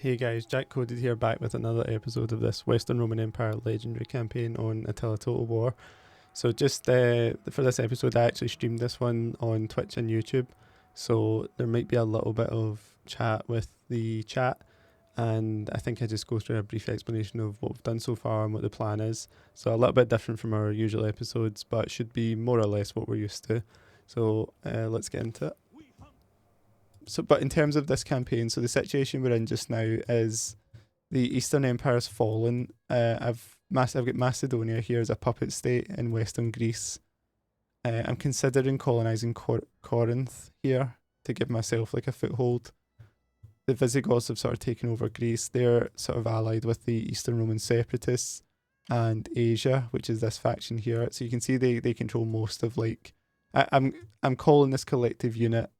Hey guys, Jack Coded here, back with another episode of this Western Roman Empire legendary campaign on Attila Total War. So just for this episode, I actually streamed this one on Twitch and YouTube, so there might be a little bit of chat with the chat, and I think I just go through a brief explanation of what we've done so far and what the plan is. So a little bit different from our usual episodes, but should be more or less what we're used to. So let's get into it. So, but in terms of this campaign, so the situation we're in just now is the Eastern Empire's fallen. I've got Macedonia here as a puppet state in Western Greece. I'm considering colonising Corinth here to give myself like a foothold. The Visigoths have sort of taken over Greece. They're sort of allied with the Eastern Roman separatists and Asia, which is this faction here. So you can see they control most of like I'm calling this collective unit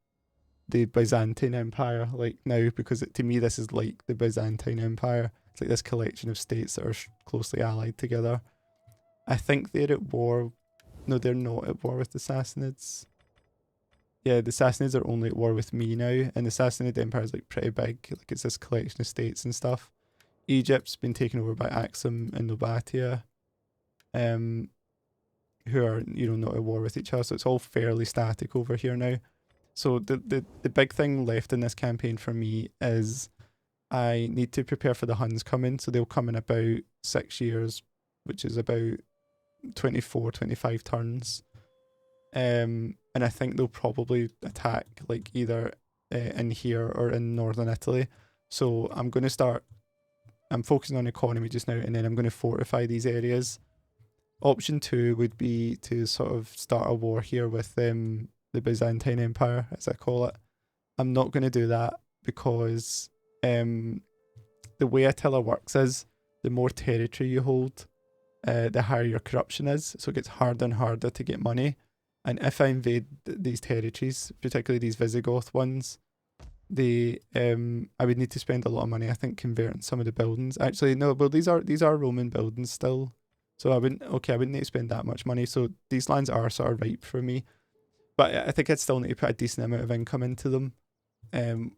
the Byzantine Empire like now, because to me this is like the Byzantine Empire. It's like this collection of states that are closely allied together. I think they're at war. No, they're not at war with the Sassanids. Yeah, the Sassanids are only at war with me now, and the Sassanid Empire is like pretty big. Like it's this collection of states and stuff. Egypt's been taken over by Axum and Nobatia, who are not at war with each other. So it's all fairly static over here now. So the big thing left in this campaign for me is I need to prepare for the Huns coming. So they'll come in about 6 years, which is about 24, 25 turns. And I think they'll probably attack like either in here or in northern Italy. So I'm focusing on economy just now, and then I'm going to fortify these areas. Option 2 would be to sort of start a war here with the Byzantine Empire, as I call it. I'm not going to do that because the way Attila works is the more territory you hold, the higher your corruption is. So it gets harder and harder to get money. And if I invade these territories, particularly these Visigoth ones, I would need to spend a lot of money, I think, converting some of the buildings. Actually, no, well, these are Roman buildings still. So I wouldn't need to spend that much money. So these lands are sort of ripe for me. But I think I'd still need to put a decent amount of income into them. And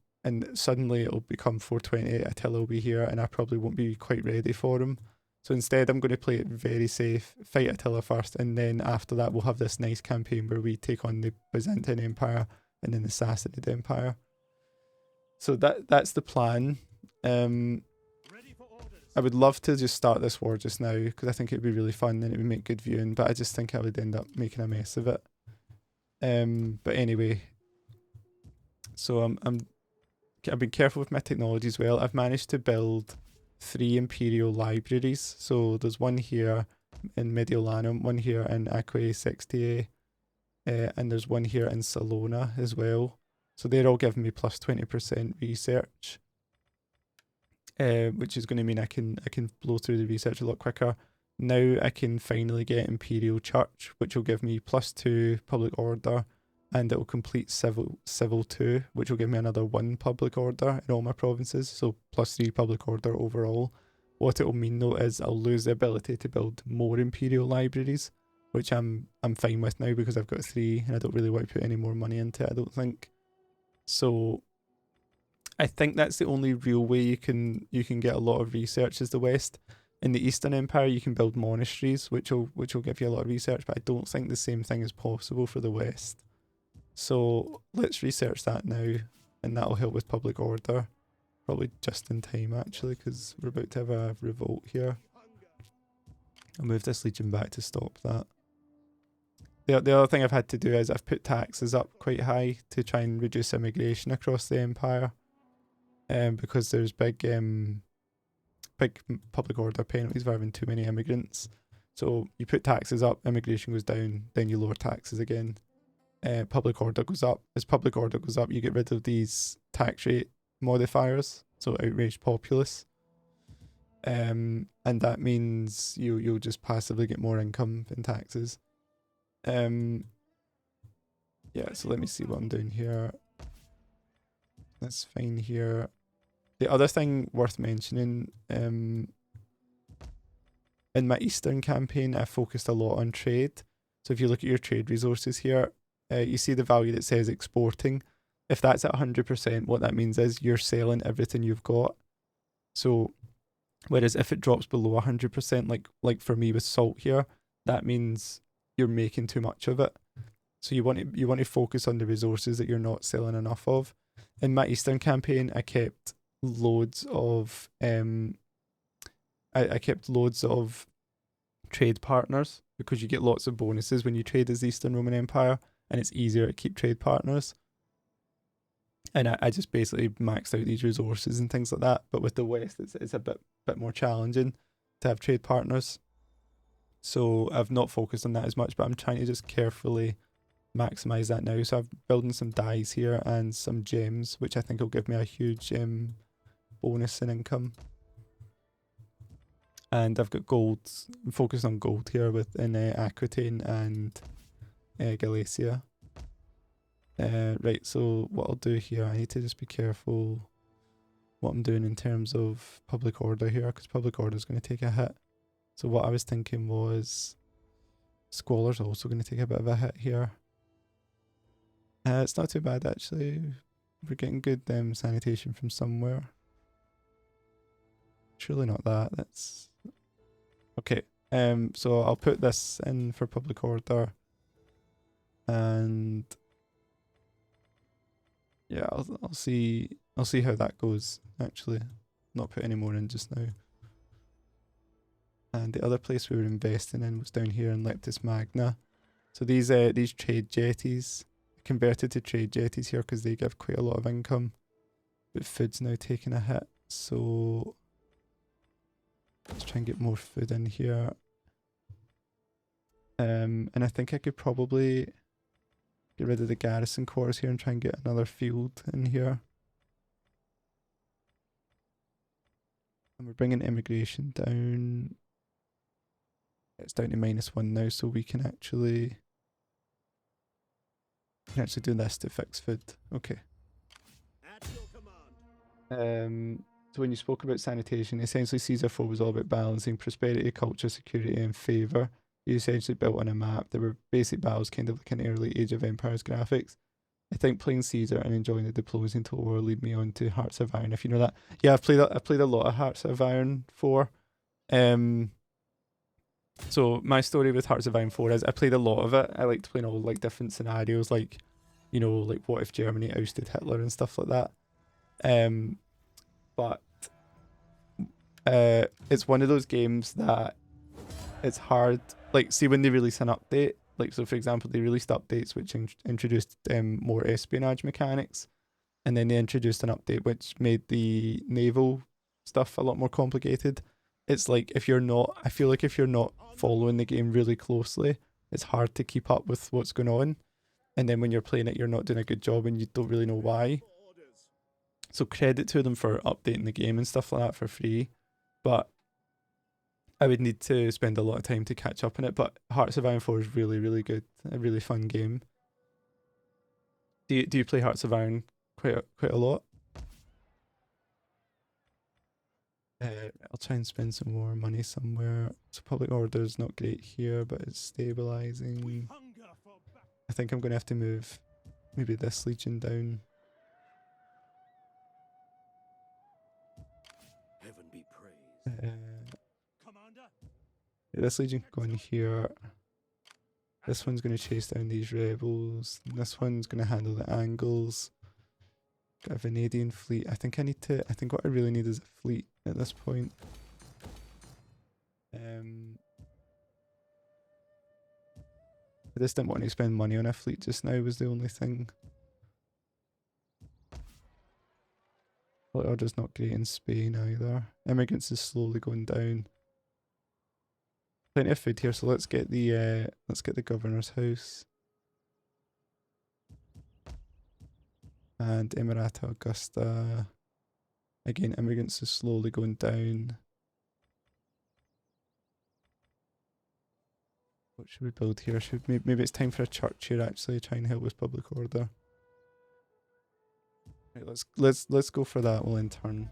suddenly it'll become 420, Attila will be here, and I probably won't be quite ready for him. So instead I'm going to play it very safe, fight Attila first, and then after that we'll have this nice campaign where we take on the Byzantine Empire and then the Sassanid Empire. So that's the plan. I would love to just start this war just now, because I think it would be really fun and it would make good viewing, but I just think I would end up making a mess of it. But anyway, so I've been careful with my technology as well. I've managed to build 3 imperial libraries. So there's one here in Mediolanum, one here in Aquae Sextiae, and there's one here in Salona as well. So they're all giving me plus 20% research, which is going to mean I can blow through the research a lot quicker. Now I can finally get Imperial Church, which will give me plus 2 public order, and it will complete civil 2, which will give me another 1 public order in all my provinces, so plus 3 public order overall. What it will mean though is I'll lose the ability to build more Imperial libraries, which I'm fine with now because I've got 3 and I don't really want to put any more money into it, I don't think. So I think that's the only real way you can get a lot of research is the West. In the Eastern Empire, you can build monasteries, which will give you a lot of research, but I don't think the same thing is possible for the West. So let's research that now, and that'll help with public order. Probably just in time, actually, because we're about to have a revolt here. I'll move this legion back to stop that. The other thing I've had to do is I've put taxes up quite high to try and reduce immigration across the empire, because there's big public order penalties for having too many immigrants. So you put taxes up, immigration goes down, then you lower taxes again. Public order goes up. As public order goes up, you get rid of these tax rate modifiers, so outraged populace. And that means you'll just passively get more income in taxes. Yeah, so let me see what I'm doing here. That's fine here. The other thing worth mentioning, in my Eastern campaign, I focused a lot on trade. So if you look at your trade resources here, you see the value that says exporting. If that's at 100%, what that means is you're selling everything you've got. So whereas if it drops below 100%, like for me with salt here, that means you're making too much of it. So you want to focus on the resources that you're not selling enough of. In my Eastern campaign, I kept loads of I kept loads of trade partners because you get lots of bonuses when you trade as the Eastern Roman Empire, and it's easier to keep trade partners. And I just basically maxed out these resources and things like that. But with the West, it's a bit more challenging to have trade partners. So I've not focused on that as much, but I'm trying to just carefully maximize that now. So I'm building some dyes here and some gems, which I think will give me a huge bonus in income. And I've got gold. I'm focused on gold here in Aquitaine and Galatia. Right, so what I'll do here, I need to just be careful what I'm doing in terms of public order here, because public order is going to take a hit. So what I was thinking was Squalor's also going to take a bit of a hit here. It's not too bad actually. We're getting good sanitation from somewhere. Surely not that. That's okay. So I'll put this in for public order, and yeah, I'll see how that goes. Actually, not put any more in just now. And the other place we were investing in was down here in Leptis Magna. So these trade jetties, converted to trade jetties here because they give quite a lot of income, but food's now taking a hit. So let's try and get more food in here. And I think I could probably get rid of the garrison quarters here and try and get another field in here. And we're bringing immigration down. It's down to -1 now, so we can actually do this to fix food. Okay. So when you spoke about sanitation, essentially Caesar 4 was all about balancing prosperity, culture, security, and favour. You essentially built on a map. There were basic battles, kind of like an early Age of Empires graphics. I think playing Caesar and enjoying the diplomacy until war lead me on to Hearts of Iron, if you know that. Yeah, I've played a lot of Hearts of Iron 4. So my story with Hearts of Iron 4 is I played a lot of it. I liked playing all like different scenarios, like, you know, like what if Germany ousted Hitler and stuff like that. But it's one of those games that it's hard. Like, see, when they release an update, like, so for example, they released updates which introduced more espionage mechanics, and then they introduced an update which made the naval stuff a lot more complicated. It's like I feel like if you're not following the game really closely, it's hard to keep up with what's going on. And then when you're playing it, you're not doing a good job and you don't really know why. So credit to them for updating the game and stuff like that for free. But I would need to spend a lot of time to catch up on it. But Hearts of Iron 4 is really, really good. A really fun game. Do you play Hearts of Iron quite a lot? I'll try and spend some more money somewhere. So public order is not great here, but it's stabilizing. I think I'm going to have to move maybe this legion down. Heaven be praised. Yeah, this legion can go in here. This one's going to chase down these rebels. And this one's going to handle the angles. Got a Venedian fleet. I think what I really need is a fleet at this point. I just didn't want to spend money on a fleet just now was the only thing. Public order's not great in Spain either. Immigrants is slowly going down. Plenty of food here, so let's get the governor's house. And Emirata Augusta. Again, immigrants is slowly going down. What should we build here? Maybe it's time for a church here actually, try and help with public order. Right, let's go for that. We'll in turn.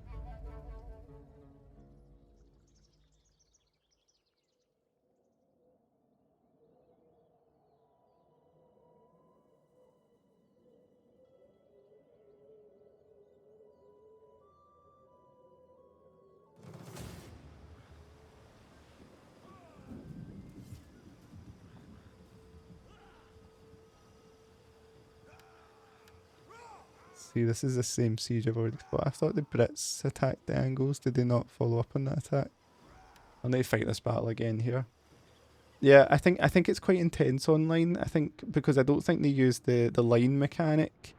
See, this is the same siege I've already fought. I thought the Brits attacked the Angles. Did they not follow up on that attack? I'll need to fight this battle again here. Yeah, I think it's quite intense online. I think because I don't think they use the line mechanic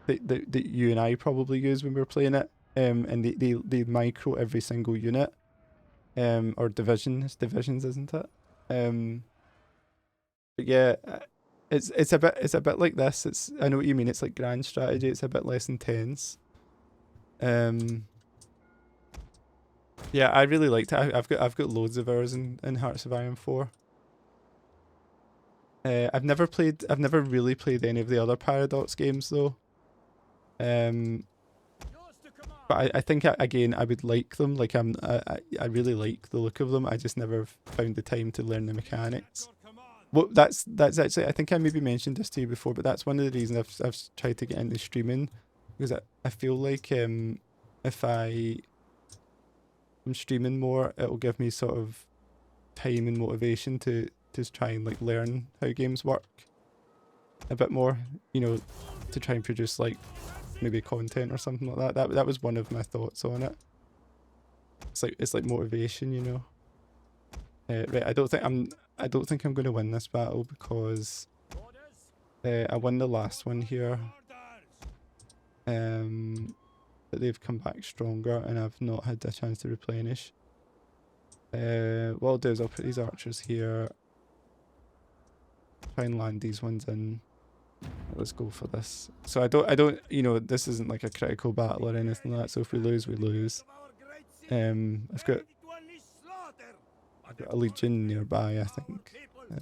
that you and I probably use when we were playing it. And they micro every single unit. Or division. It's divisions, isn't it? But yeah, it's a bit like this. I know what you mean. It's like grand strategy. It's a bit less intense. Yeah, I really liked it. I've got loads of hours in Hearts of Iron 4. I've never really played any of the other Paradox games though. But I think again I would like them. Like I really like the look of them. I just never found the time to learn the mechanics. Well, that's actually, I think I maybe mentioned this to you before, but that's one of the reasons I've tried to get into streaming, because I feel like if I'm streaming more, it'll give me sort of time and motivation to try and like learn how games work a bit more, you know, to try and produce like maybe content or something like that. That was one of my thoughts on it. It's like motivation, you know. Right, I don't think I'm going to win this battle because I won the last one here. But they've come back stronger and I've not had a chance to replenish. What I'll do is I'll put these archers here. Try and land these ones in. Let's go for this. So I don't, you know, this isn't like a critical battle or anything like that. So if we lose, we lose. I've got a legion nearby, I think,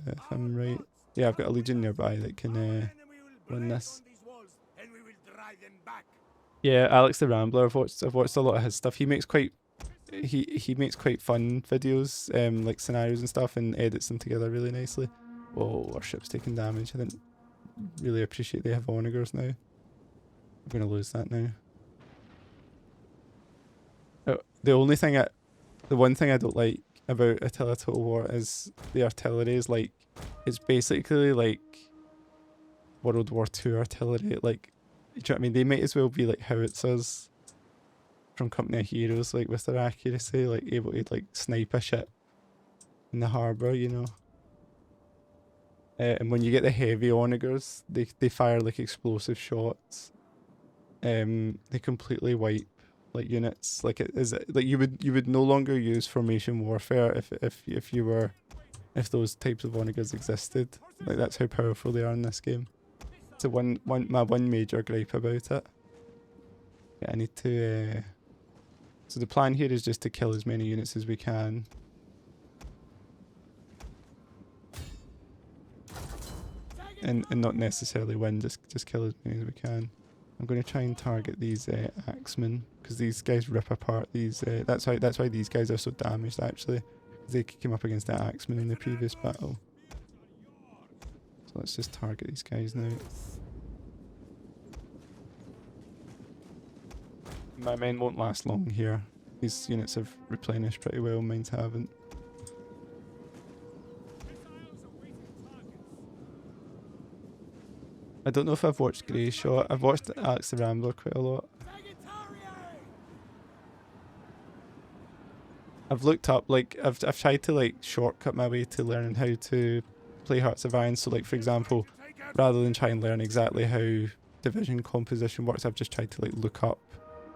if I'm right. Yeah, I've got a legion nearby that can win this. Yeah, Alex the Rambler. I've watched a lot of his stuff. He makes quite fun videos, like scenarios and stuff, and edits them together really nicely. Oh, our ship's taking damage. I didn't really appreciate they have onagers now. I'm gonna lose that now. Oh, the one thing I don't like about Attila Total War is the artillery is like, it's basically like World War II artillery. Like, do you know what I mean? They might as well be like howitzers from Company of Heroes, like with their accuracy, like able to like snipe a ship in the harbour, you know. And when you get the heavy onagers, they fire like explosive shots. They completely wipe like units. Like like you would no longer use formation warfare if those types of onagers existed. Like that's how powerful they are in this game. So my one major gripe about it. Yeah, I need to. So the plan here is just to kill as many units as we can. And not necessarily win, just kill as many as we can. I'm going to try and target these axemen, because these guys rip apart these. That's why these guys are so damaged actually. They came up against the axemen in the previous battle. So let's just target these guys now. My men won't last long here. These units have replenished pretty well, mine haven't. I don't know if I've watched Grey Shot. I've watched Alex the Rambler quite a lot. I've looked up, like, I've tried to like shortcut my way to learning how to play Hearts of Iron. So like, for example, rather than try and learn exactly how division composition works, I've just tried to like look up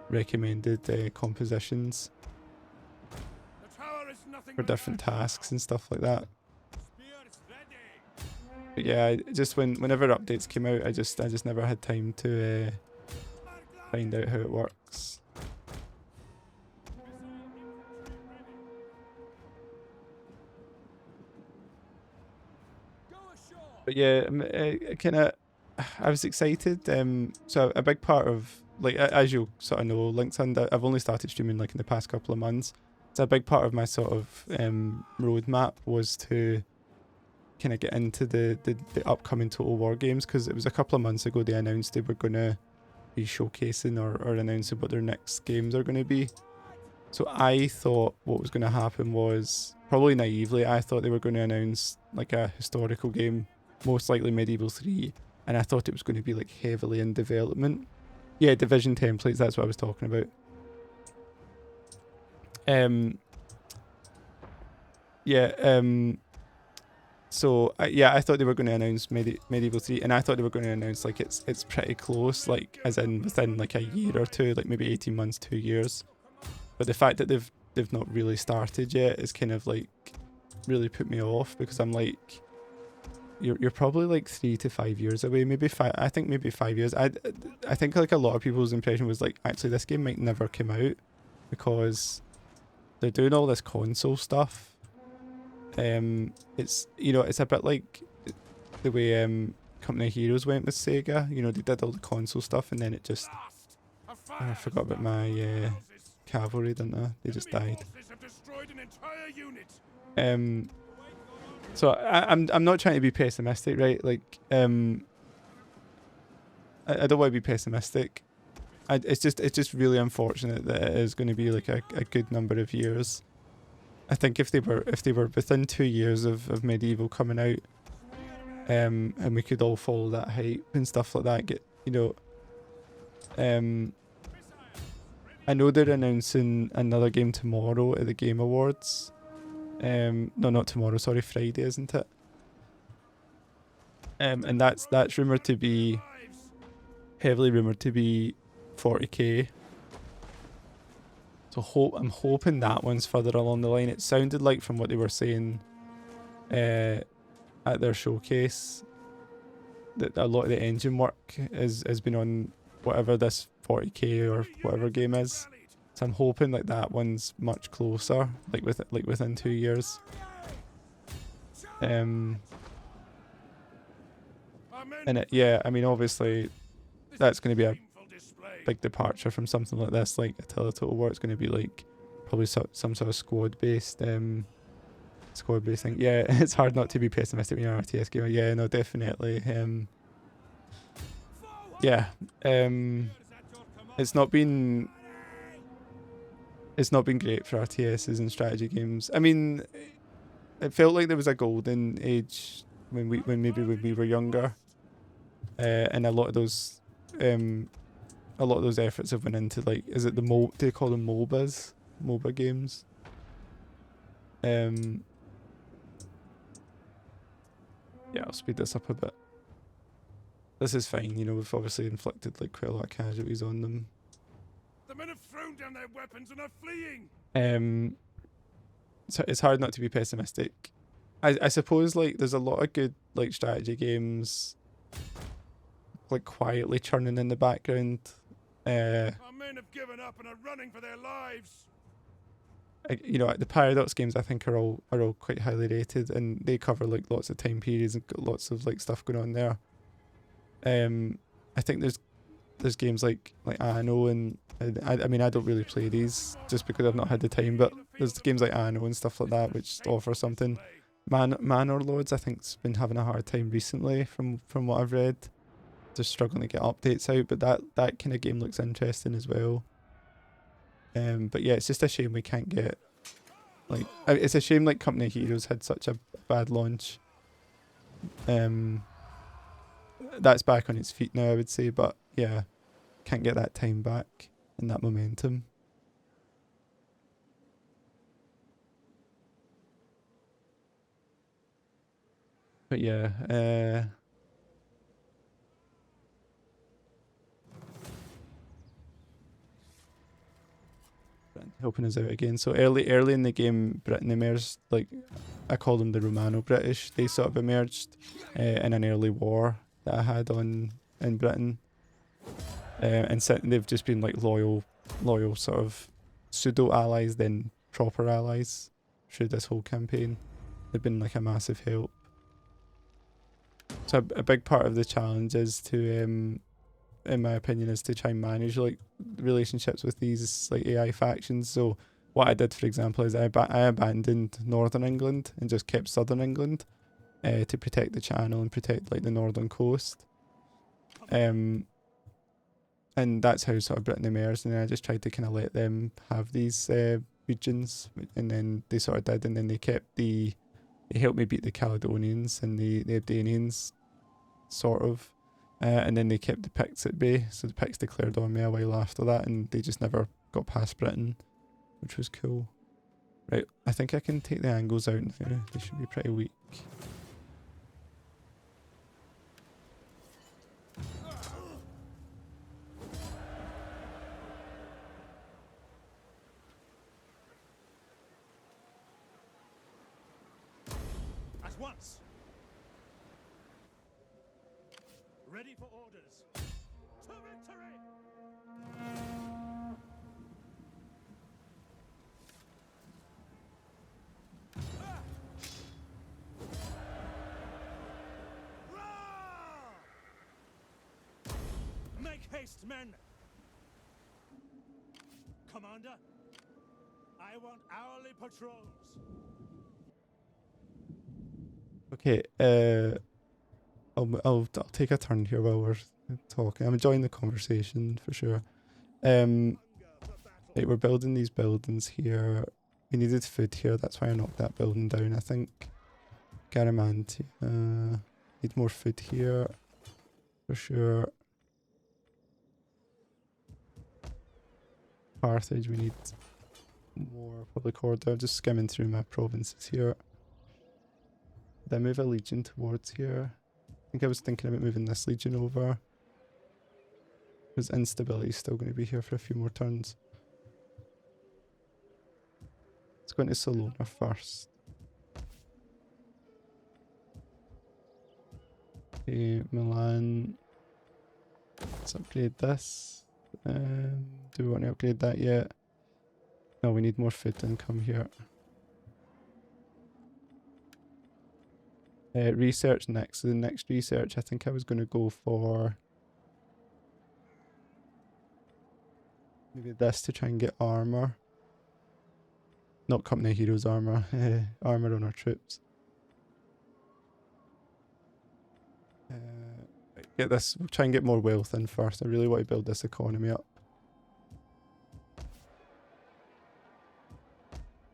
recommended compositions for different tasks and stuff like that. But yeah, just whenever updates came out, I just never had time to find out how it works. But yeah, I was excited. So a big part of, like, as you'll sort of know, LinkedIn, I've only started streaming like in the past couple of months. So a big part of my sort of roadmap was to kind of get into the upcoming Total War games, because it was a couple of months ago they announced they were going to be showcasing or announcing what their next games are going to be. So I thought what was going to happen was, probably naively, I thought they were going to announce like a historical game, most likely Medieval 3, and I thought it was going to be like heavily in development. Yeah, division templates, that's what I was talking about. So I thought they were going to announce Medieval 3, and I thought they were going to announce like it's pretty close, like as in within like a year or two, like maybe 18 months, 2 years. But the fact that they've not really started yet is kind of like really put me off, because I'm like, you're probably like 3 to 5 years away, maybe 5. I think maybe 5 years. I think like a lot of people's impression was like, actually this game might never come out because they're doing all this console stuff. It's, you know, it's a bit like the way Company of Heroes went with Sega. You know, they did all the console stuff and then it just, I forgot about my cavalry, didn't I? They just died. So I'm not trying to be pessimistic, right? Like I don't want to be pessimistic. It's just really unfortunate that it is going to be like a good number of years. I think if they were within 2 years of Medieval coming out, and we could all follow that hype and stuff like that, get, you know, I know they're announcing another game tomorrow at the Game Awards. No, not tomorrow, sorry, Friday, isn't it? And that's rumored to be heavily rumored to be 40k. So I'm hoping that one's further along the line. It sounded like from what they were saying at their showcase that a lot of the engine work has been on whatever this 40k or whatever game is. So I'm hoping like that one's much closer, like within 2 years. And yeah, I mean obviously that's going to be a big departure from something like this, like Attila Total War. It's going to be like probably some sort of squad based thing. Yeah, it's hard not to be pessimistic when you're an RTS gamer. Yeah, no, definitely. It's not been great for RTSs and strategy games. I mean, it felt like there was a golden age when we were younger, and a lot of those efforts have went into, like, is it do they call them MOBAs? MOBA games. Yeah, I'll speed this up a bit. This is fine, you know, we've obviously inflicted like quite a lot of casualties on them. The men have thrown down their weapons and are fleeing. So it's hard not to be pessimistic. I suppose like there's a lot of good like strategy games like quietly churning in the background. Our men have given up and are running for their lives. You know, the Paradox games I think are all quite highly rated, and they cover like lots of time periods and got lots of like stuff going on there. I think there's games like Anno, and I mean I don't really play these just because I've not had the time, but there's games like Anno and stuff like that which offer something. Manor Lords I think's been having a hard time recently from what I've read. Just struggling to get updates out, but that kind of game looks interesting as well. But yeah, it's just a shame we can't get like, it's a shame like Company of Heroes had such a bad launch. That's back on its feet now, I would say, but yeah, can't get that time back and that momentum. But yeah, helping us out again. So early in the game, Britain emerged, like I call them the Romano-British. They sort of emerged in an early war that I had in Britain, and they've just been like loyal sort of pseudo allies, then proper allies through this whole campaign. They've been like a massive help. So a big part of the challenge is to, in my opinion, is to try and manage like relationships with these like AI factions. So what I did, for example, is I abandoned Northern England and just kept Southern England to protect the channel and protect like the northern coast. And that's how sort of Britain emerged, and then I just tried to kind of let them have these regions, and then they sort of did, and then they helped me beat the Caledonians and the Abdanians, sort of. And then they kept the Picts at bay, so the Picts declared on me a while after that, and they just never got past Britain, which was cool. Right, I think I can take the Angles out now. They should be pretty weak. At once. Ready for orders. To victory! Make haste, men! Commander, I want hourly patrols. Okay, I'll take a turn here while we're talking. I'm enjoying the conversation for sure. Right, we're building these buildings here. We needed food here, that's why I knocked that building down, I think. Garamanti. Need more food here for sure. Carthage, we need more public order. I'm just skimming through my provinces here. Did I move a legion towards here? I think I was thinking about moving this legion over. Because instability is still going to be here for a few more turns. Let's go into Salona first. Okay, Milan. Let's upgrade this. Do we want to upgrade that yet? No, we need more food income here. Research next. So the next research, I think I was going to go for maybe this to try and get armor. Not Company of Heroes armor. Armor on our troops. Get this. We'll try and get more wealth in first. I really want to build this economy up.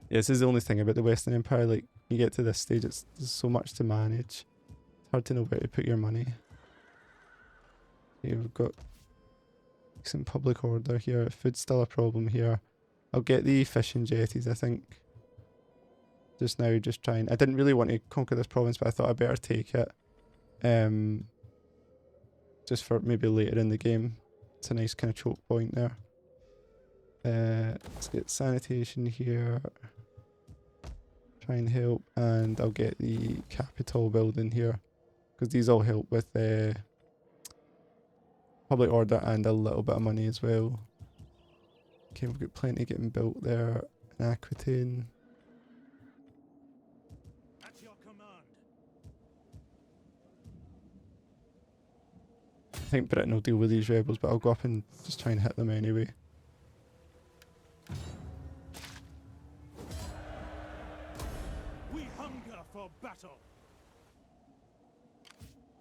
Yeah, this is the only thing about the Western Empire. Like, you get to this stage, there's so much to manage. It's hard to know where to put your money. Okay, we've got some public order here. Food's still a problem here. I'll get the fishing jetties, I think. Just now, just trying. I didn't really want to conquer this province, but I thought I'd better take it. Just for maybe later in the game. It's a nice kind of choke point there. Let's get sanitation here. Try and help, and I'll get the capital building here. Because these all help with public order and a little bit of money as well. Okay, we've got plenty getting built there. In Aquitaine. At your command. I think Britain will deal with these rebels, but I'll go up and just try and hit them anyway. We hunger for battle.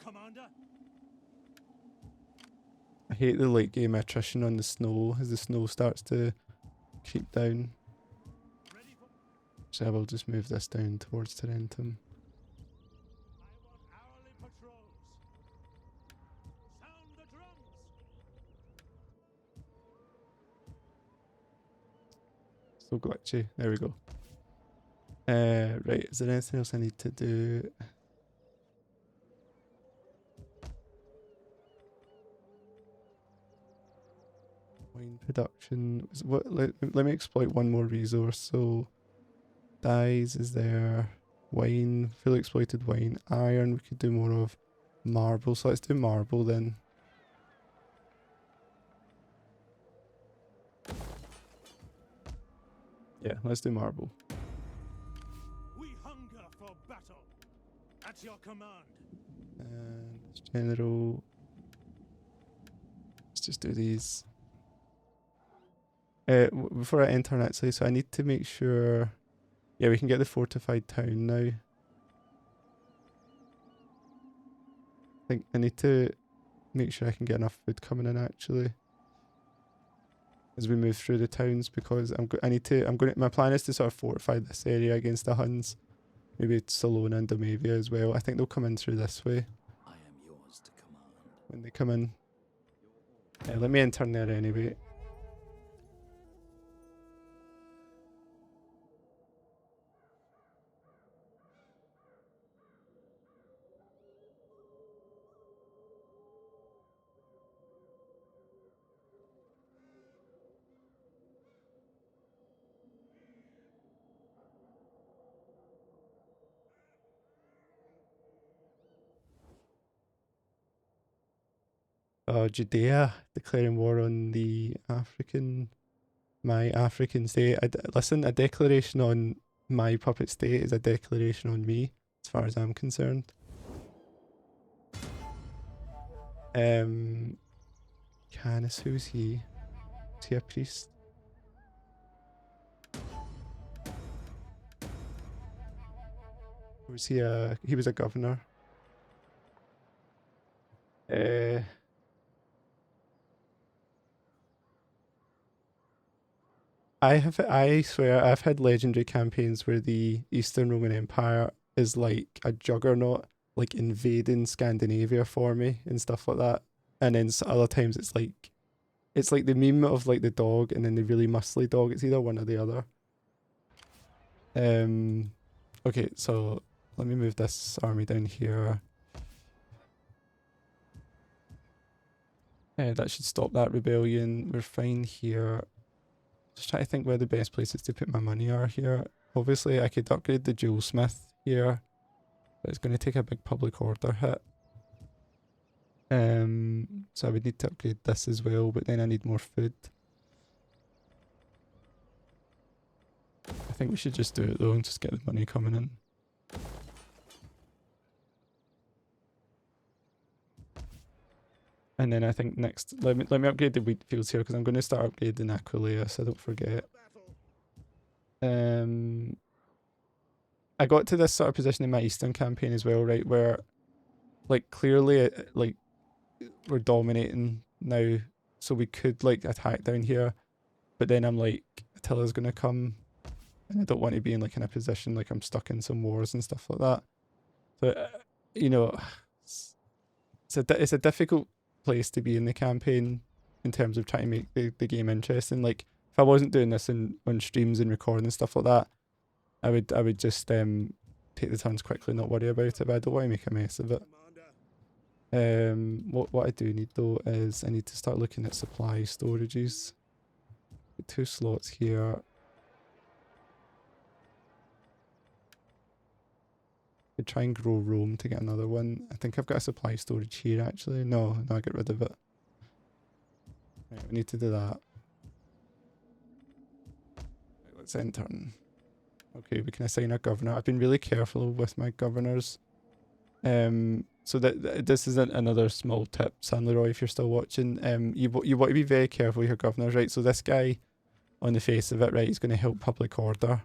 Commander. I hate the late game attrition on the snow as the snow starts to creep down. Ready for So I will just move this down towards Tarentum. I want hourly patrols. Sound the drums. So glitchy. There we go. Right, is there anything else I need to do? Wine production. Let me exploit one more resource. So dyes is there. Wine, fully exploited wine. Iron we could do more of. Marble, so let's do marble then. Yeah, let's do marble. We hunger for battle. At your command. And general. Let's just do these. Before I enter actually, so I need to make sure. Yeah, we can get the fortified town now. I think I need to make sure I can get enough food coming in actually. As we move through the towns, because my plan is to sort of fortify this area against the Huns. Maybe Salona and Damavia as well. I think they'll come in through this way. I am yours to command. when they come in. Let me intern there anyway. Judea declaring war on my African state. Listen, a declaration on my puppet state is a declaration on me, as far as I'm concerned. Canis, who's he? Is he a priest? Or was he was a governor? I swear, I've had legendary campaigns where the Eastern Roman Empire is like a juggernaut, like invading Scandinavia for me and stuff like that. And then other times it's like the meme of like the dog and then the really muscly dog. It's either one or the other. Okay, so let me move this army down here. That should stop that rebellion. We're fine here. Just trying to think where the best places to put my money are here. Obviously, I could upgrade the jewelsmith here, but it's going to take a big public order hit. So I would need to upgrade this as well, but then I need more food. I think we should just do it though and just get the money coming in. And then I think next, let me upgrade the wheat fields here because I'm going to start upgrading Aquileia, so I don't forget. I got to this sort of position in my Eastern campaign as well, right, where like clearly like we're dominating now, so we could like attack down here, but then I'm like, Attila's going to come, and I don't want to be in like in a position like I'm stuck in some wars and stuff like that. So you know, it's a difficult place to be in the campaign in terms of trying to make the game interesting. Like if I wasn't doing this on streams and recording and stuff like that, I would just take the turns quickly, not worry about it, but I don't want to make a mess of it. What I do need though is I need to start looking at supply storages. 2 slots here. Could try and grow Rome to get another one. I think I've got a supply storage here actually. No, I get rid of it. Right, we need to do that. Right, let's intern. Okay, we can assign a governor. I've been really careful with my governors. So this is another small tip, San Leroy, if you're still watching. You want to be very careful with your governors, right? So this guy, on the face of it, right, he's going to help public order.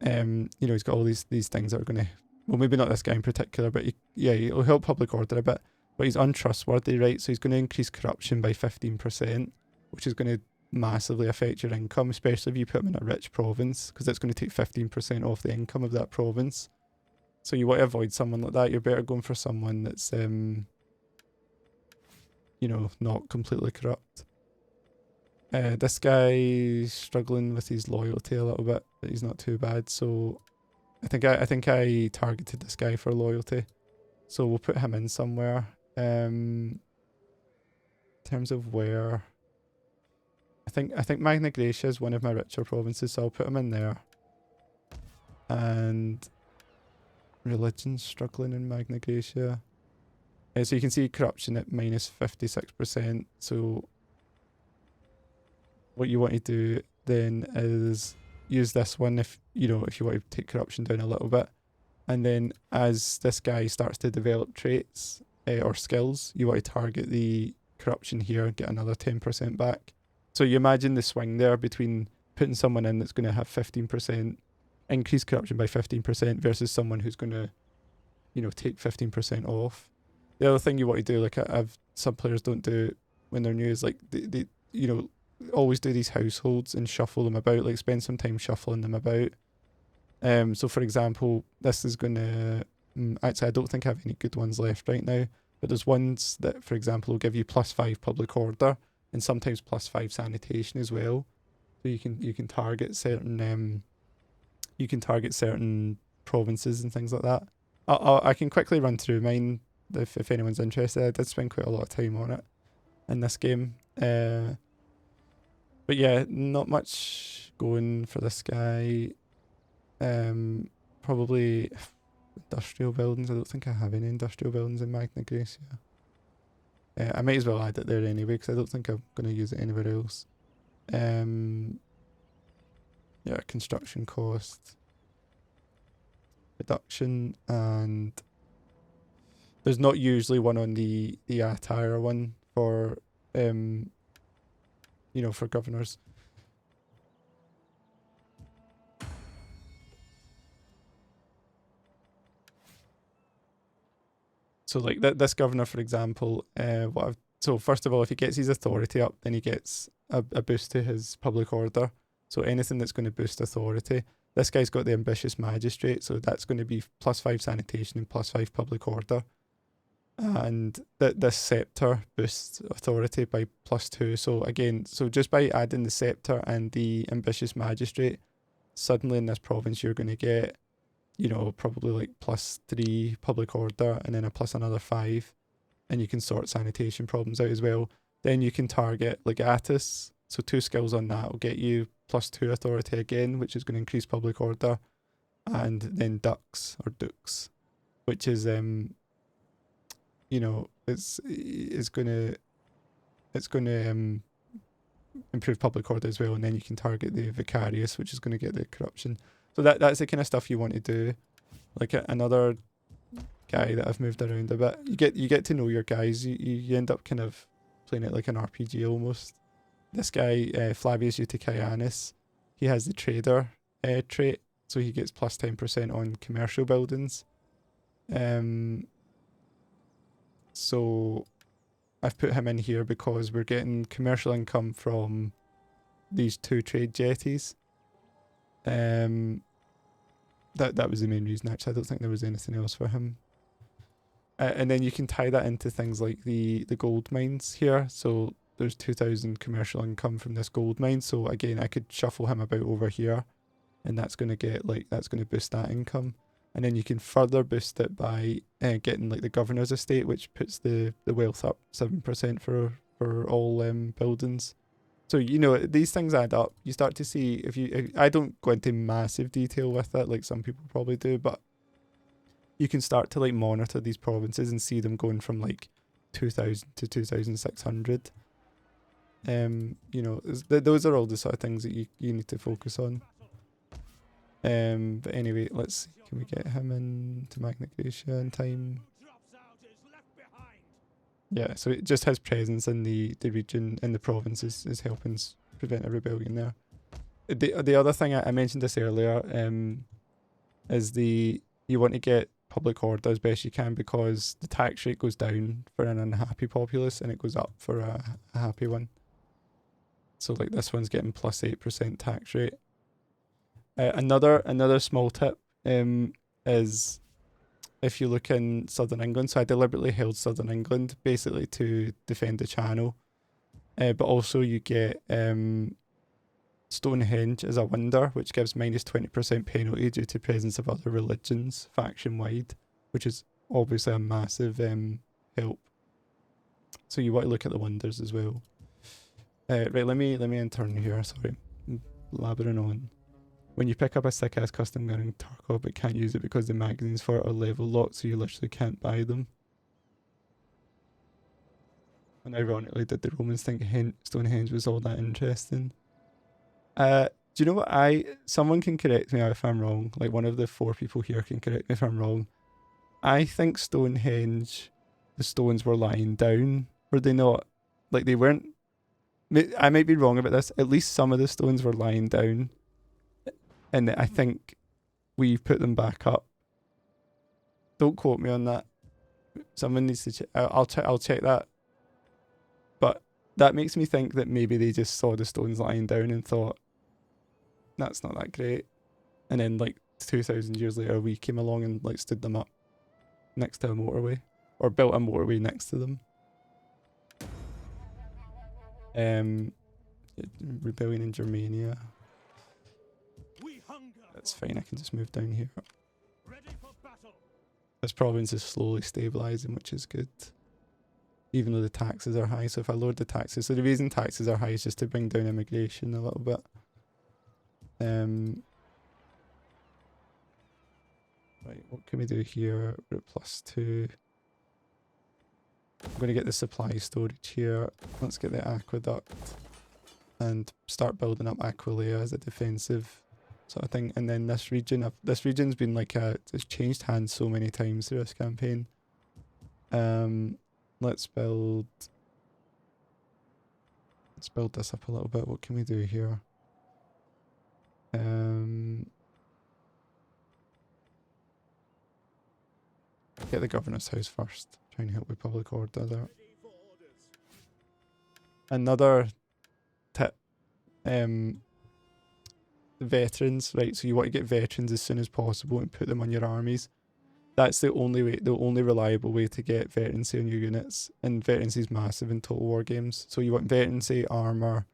You know, he's got all these things that are going to, well, maybe not this guy in particular, but he'll help public order a bit. But he's untrustworthy, right? So he's going to increase corruption by 15%, which is going to massively affect your income, especially if you put him in a rich province, because it's going to take 15% off the income of that province. So you want to avoid someone like that. You're better going for someone that's, you know, not completely corrupt. This guy's struggling with his loyalty a little bit, but he's not too bad. So I think I targeted this guy for loyalty. So we'll put him in somewhere. In terms of where, I think Magna Graecia is one of my richer provinces, so I'll put him in there. And religion's struggling in Magna Graecia. So you can see corruption at minus 56%. So what you want to do then is use this one if you want to take corruption down a little bit. And then as this guy starts to develop traits or skills, you want to target the corruption here and get another 10% back. So you imagine the swing there between putting someone in that's going to have 15%, increase corruption by 15% versus someone who's going to, take 15% off. The other thing you want to do, like some players don't do when they're new, is like they always do these households and shuffle them about, like spend some time shuffling them about. So for example, this is going to, actually I don't think I have any good ones left right now, But there's ones that, for example, will give you +5 public order and sometimes +5 sanitation as well. So you can target certain provinces and things like that. I can quickly run through mine if anyone's interested. I did spend quite a lot of time on it in this game. But yeah, not much going for this guy. Probably industrial buildings. I don't think I have any industrial buildings in Magna Gracia. I might as well add it there anyway because I don't think I'm going to use it anywhere else. Yeah, construction cost reduction, and there's not usually one on the Attila one for for governors. So like this governor, for example, so first of all, if he gets his authority up, then he gets a boost to his public order. So anything that's going to boost authority. This guy's got the ambitious magistrate, so that's going to be +5 sanitation and +5 public order. And this scepter boosts authority by +2. So again, just by adding the scepter and the ambitious magistrate, suddenly in this province you're going to get, probably like +3 public order and then a plus another 5, and you can sort sanitation problems out as well. Then you can target legatus, so 2 skills on that will get you +2 authority again, which is going to increase public order, and then dux, which is it's going to improve public order as well, and then you can target the vicarious, which is going to get the corruption. So that's the kind of stuff you want to do. Like another guy that I've moved around a bit. You get to know your guys. You end up kind of playing it like an RPG almost. This guy, Flavius Eutychianus, he has the trader trait, so he gets +10% on commercial buildings. So I've put him in here because we're getting commercial income from these 2 trade jetties. That was the main reason, actually. I don't think there was anything else for him. And then you can tie that into things like the gold mines here. So there's 2,000 commercial income from this gold mine. So again, I could shuffle him about over here, and that's going to boost that income. And then you can further boost it by getting like the governor's estate, which puts the wealth up 7% for all buildings. So these things add up. You start to see if I don't go into massive detail with it like some people probably do, but you can start to like monitor these provinces and see them going from like 2,000 to 2,600. Those are all the sort of things that you need to focus on. But anyway, let's see. Can we get him into Magna Gracia in time? Yeah, so it just his presence in the region, in the province is helping prevent a rebellion there. The other thing I mentioned this earlier, is you want to get public order as best you can, because the tax rate goes down for an unhappy populace and it goes up for a happy one. So like this one's getting +8% tax rate. Another small tip is if you look in southern England. So I deliberately held southern England basically to defend the channel, but also you get Stonehenge as a wonder, which gives -20% penalty due to presence of other religions faction wide, which is obviously a massive help. So you want to look at the wonders as well. Right, let me turn here. Sorry, I'm blabbering on. When you pick up a sick ass custom gun in Tarkov but can't use it because the magazines for it are level locked, so you literally can't buy them. And ironically, did the Romans think Stonehenge was all that interesting? Do you know what? Someone can correct me if I'm wrong. Like one of the 4 people here can correct me if I'm wrong. I think Stonehenge, the stones were lying down, were they not? Like they weren't. I might be wrong about this. At least some of the stones were lying down, and I think we put them back up. Don't quote me on that. Someone needs to check. I'll check that. But that makes me think that maybe they just saw the stones lying down and thought, that's not that great. And then like 2,000 years later, we came along and like stood them up next to a motorway. or built a motorway next to them. Rebellion in Germania. That's fine, I can just move down here. This province is slowly stabilising, which is good. Even though the taxes are high, so if I lowered the taxes, so the reason taxes are high is just to bring down immigration a little bit. Right, what can we do here? We're at +2. I'm going to get the supply storage here. Let's get the aqueduct and start building up Aquileia as a defensive sort of thing. And then this region's been like it's changed hands so many times through this campaign. Let's build this up a little bit. What can we do here? Get the governor's house first. Try and help with public order there. Another tip. Veterans, right? So you want to get veterans as soon as possible and put them on your armies. That's the only way, the only reliable way to get veterancy on your units. And veterancy is massive in Total War games. So you want veterancy, armor,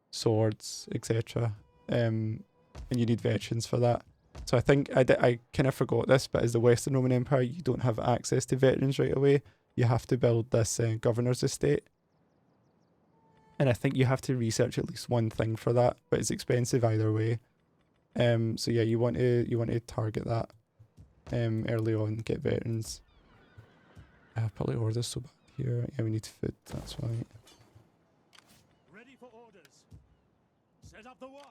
swords, etc. And you need veterans for that. So I think I kind of forgot this, but as the Western Roman Empire, you don't have access to veterans right away. You have to build this governor's estate. And I think you have to research at least one thing for that, but it's expensive either way. So yeah, you want to target that early on, get veterans. Probably orders so bad here. Yeah, we need food, that's why. Ready for orders. Set up the watch.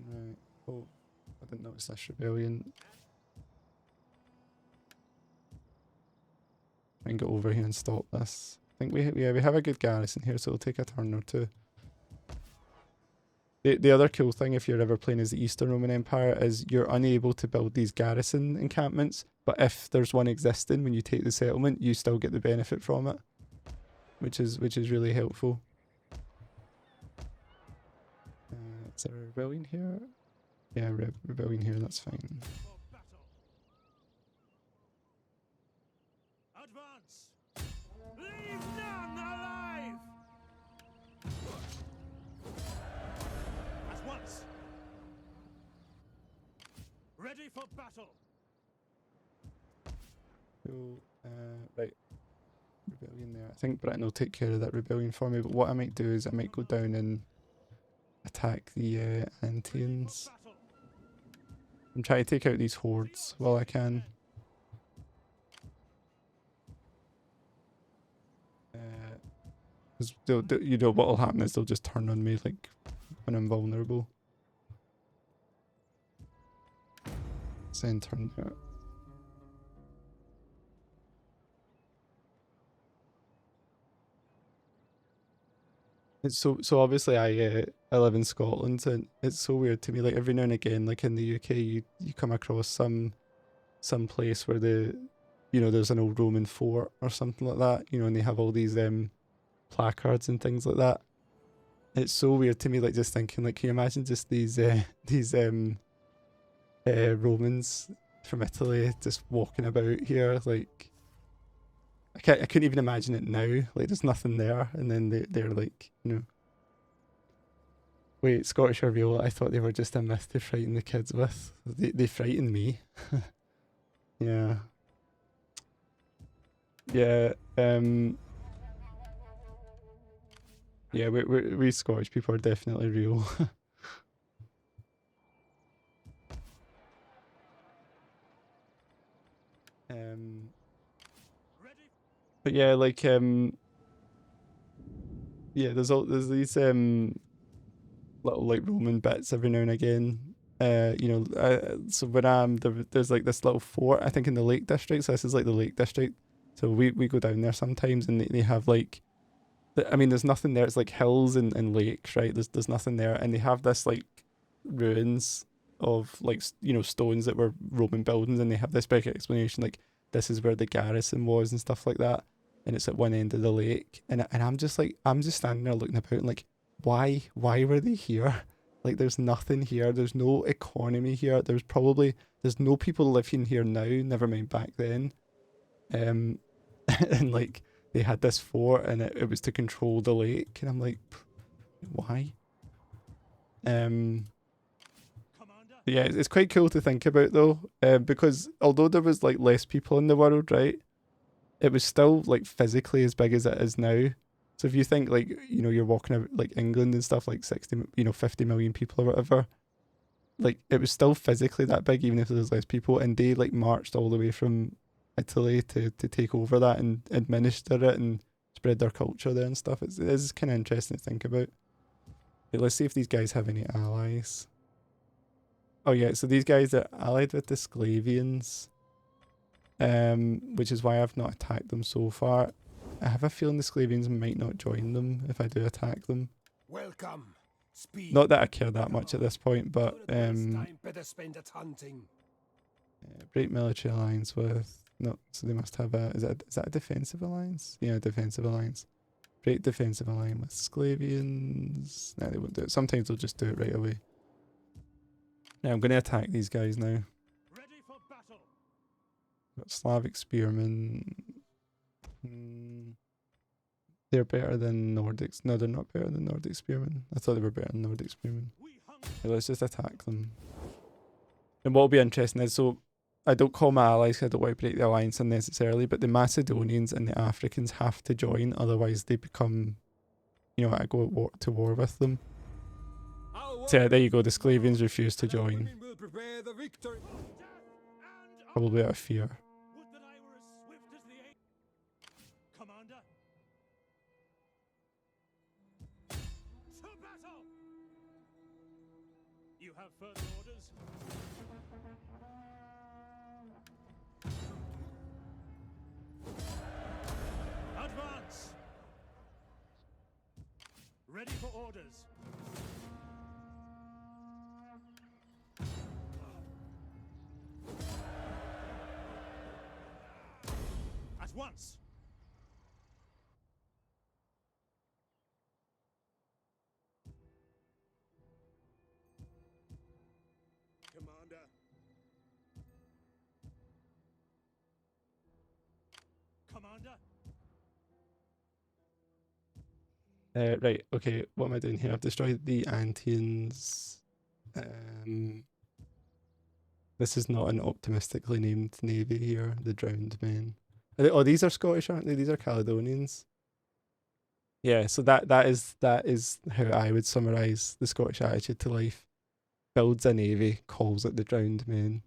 Right. Oh, I didn't notice this rebellion. Try and get over here and stop this. I think we have a good garrison here, so it'll take a turn or two. The other cool thing, if you're ever playing as the Eastern Roman Empire, is you're unable to build these garrison encampments, but if there's one existing when you take the settlement, you still get the benefit from it, which is really helpful. Is there a rebellion here? Yeah, rebellion here, that's fine. Advance. Leave none alive. At once. Ready for battle. Cool. Right. Rebellion there. I think Britain will take care of that rebellion for me, but what I might do is I might go down and attack the Antians. I'm trying to take out these hordes while I can. Because you know what will happen is they'll just turn on me like when I'm vulnerable. Send turn there. It's so obviously I live in Scotland, and it's so weird to me, like every now and again, like in the UK you come across some place where there's an old Roman fort or something like that, and they have all these placards and things like that. It's so weird to me, like just thinking, like, can you imagine just these Romans from Italy just walking about here, like I couldn't even imagine it now. Like there's nothing there, and then they're like, wait, Scottish are real. I thought they were just a myth to frighten the kids with. They frighten me. Yeah. Yeah. Yeah. We Scottish people are definitely real. But yeah, like yeah, there's these little like Roman bits every now and again. So when there's like this little fort, I think in the Lake District. So this is like the Lake District. So we go down there sometimes, and they have like, there's nothing there. It's like hills and lakes, right? There's nothing there, and they have this like ruins of like stones that were Roman buildings, and they have this big explanation like this is where the garrison was and stuff like that, and it's at one end of the lake, and I'm just standing there looking about and like, why were they here? Like there's nothing here. There's no economy here. There's no people living here now. Never mind back then. And like they had this fort, and it was to control the lake. And I'm like, why? Commander, Yeah, it's quite cool to think about though, because although there was like less people in the world, right? It was still like physically as big as it is now. So if you think like, you know, you're walking out like England and stuff, like 60, 50 million people or whatever, like it was still physically that big, even if there was less people. And they like marched all the way from Italy to take over that and administer it and spread their culture there and stuff. It is kind of interesting to think about. Okay, let's see if these guys have any allies. Oh yeah, so these guys are allied with the Sclavians, which is why I've not attacked them so far. I have a feeling the Sclavians might not join them if I do attack them. Welcome. Speed. Not that I care that much at this point, but Time better spent at hunting. break military alliance with no, so they must have a is that a defensive alliance? Yeah, defensive alliance. Break defensive alliance with Sclavians. No, they won't do it. Sometimes they'll just do it right away. Now I'm gonna attack these guys now. ready for battle. Got Slavic spearmen. They're better than Nordics. No, they're not better than Nordic spearmen. I thought they were better than Nordic spearmen. We hunger. Okay, let's just attack them. And what will be interesting is, so I don't call my allies 'cause I don't want to break the alliance unnecessarily, but the Macedonians and the Africans have to join, otherwise they become, you know, I go to war with them. So yeah, there you go, the Sclavians refuse to join. Will prepare the victory. Probably out of fear. Would that I were as swift as the aim. Commander. To battle. You have further orders. Advance. Ready for orders. At once. Commander. Commander. Right, okay, what am I doing here? I've destroyed the Antians. This is not an optimistically named navy here, the Drowned Men. Oh, these are Scottish, aren't they? These are Caledonians. Yeah, so that is how I would summarise the Scottish attitude to life. Builds a navy, calls it the Drowned Men.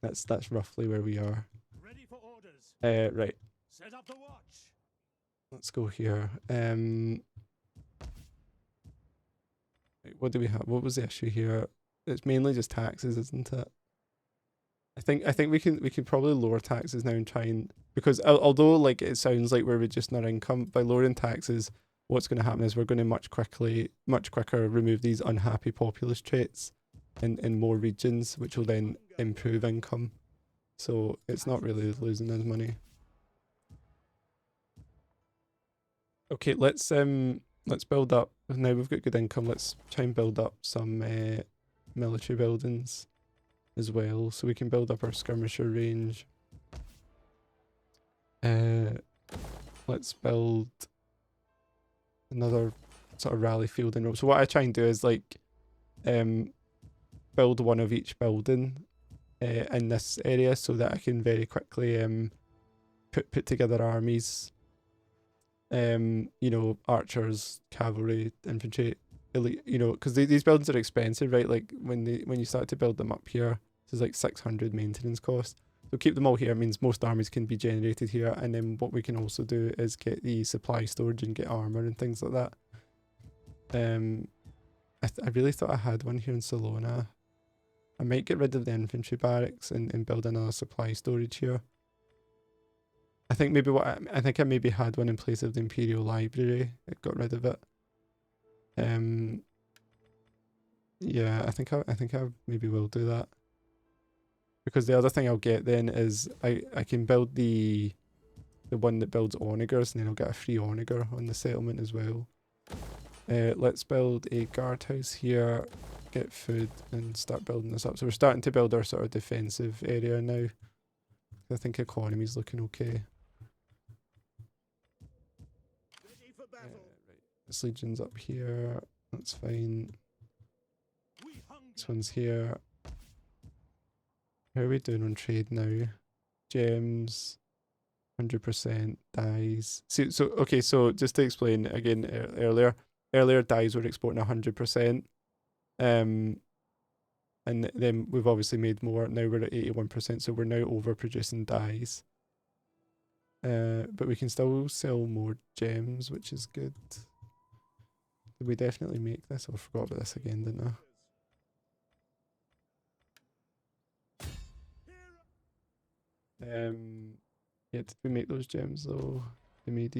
That's roughly where we are. Ready for orders. Right, Set up the watch. let's go here. Right, what do we have? What was the issue here? It's mainly just taxes, isn't it? I think we can probably lower taxes now and try and, because although like it sounds like we're reducing our income, by lowering taxes, what's going to happen is we're going to much quicker remove these unhappy populist traits in more regions, which will then improve income. So it's not really losing us money. Okay, let's build up. Now we've got good income. Let's try and build up some military buildings as well, so we can build up our skirmisher range. Let's build another sort of rally field in Rome. So what I try and do is like build one of each building in this area, so that I can very quickly put together armies. You know, archers, cavalry, infantry, elite, you know, because these buildings are expensive, right? Like when you start to build them up here, this is like 600 maintenance cost. So keep them all here means most armies can be generated here, and then what we can also do is get the supply storage and get armor and things like that. I really thought I had one here in Salona. I might get rid of the infantry barracks and build another supply storage here. I think maybe I think I maybe had one in place of the Imperial Library. I got rid of it. Yeah, I think I maybe will do that. Because the other thing I'll get then is I can build the one that builds onagers, and then I'll get a free onager on the settlement as well. Let's build a guardhouse here. get food and start building this up. So we're starting to build our sort of defensive area now. I think economy's looking okay. Ready for battle. Right. This legion's up here. That's fine. We hunger. This one's here. How are we doing on trade now? Gems, 100% dies. See, so okay, so just to explain again earlier dies were exporting 100%. And then we've obviously made more. Now we're at 81%, so we're now overproducing dies. But we can still sell more gems, which is good. Did we definitely make this? Oh, I forgot about this again, didn't I? Yeah, did we make those gems though? MAD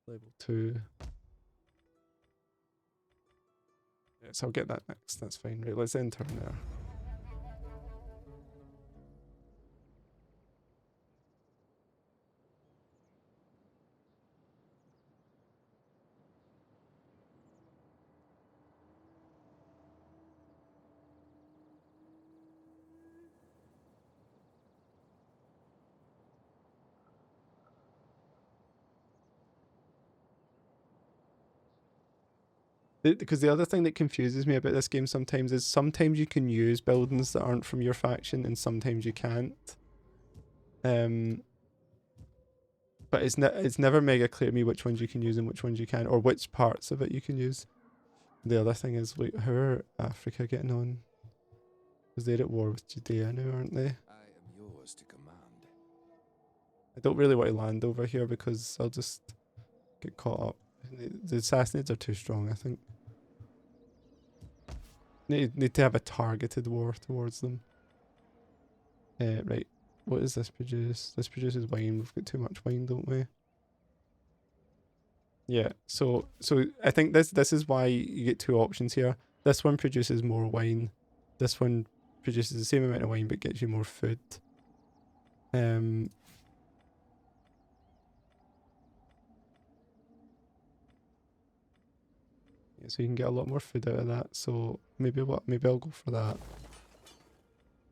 level 2. Yeah, so I'll get that next. That's fine. Right, let's enter there. Because the other thing that confuses me about this game sometimes is sometimes you can use buildings that aren't from your faction and sometimes you can't. But it's never mega clear to me which ones you can use and which ones you can, or which parts of it you can use. The other thing is, wait, how are Africa getting on? Because they're at war with Judea now, aren't they? I am yours to command. I don't really want to land over here because I'll just get caught up. The Assassinids are too strong, I think. Need to have a targeted war towards them. Right. What does this produce? This produces wine. We've got too much wine, don't we? Yeah. So I think this is why you get two options here. This one produces more wine. This one produces the same amount of wine but gets you more food. Yeah, so you can get a lot more food out of that. So maybe I'll go for that.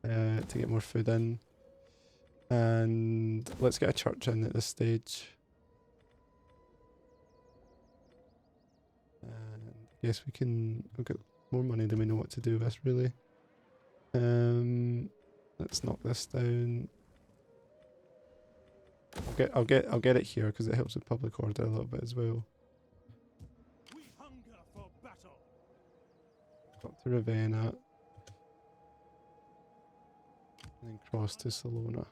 To get more food in. And let's get a church in at this stage. And I guess we've got more money than we know what to do with, really. Let's knock this down. I'll get it here because it helps with public order a little bit as well. We hunger for battle. Got to Ravenna. And then cross to Salona.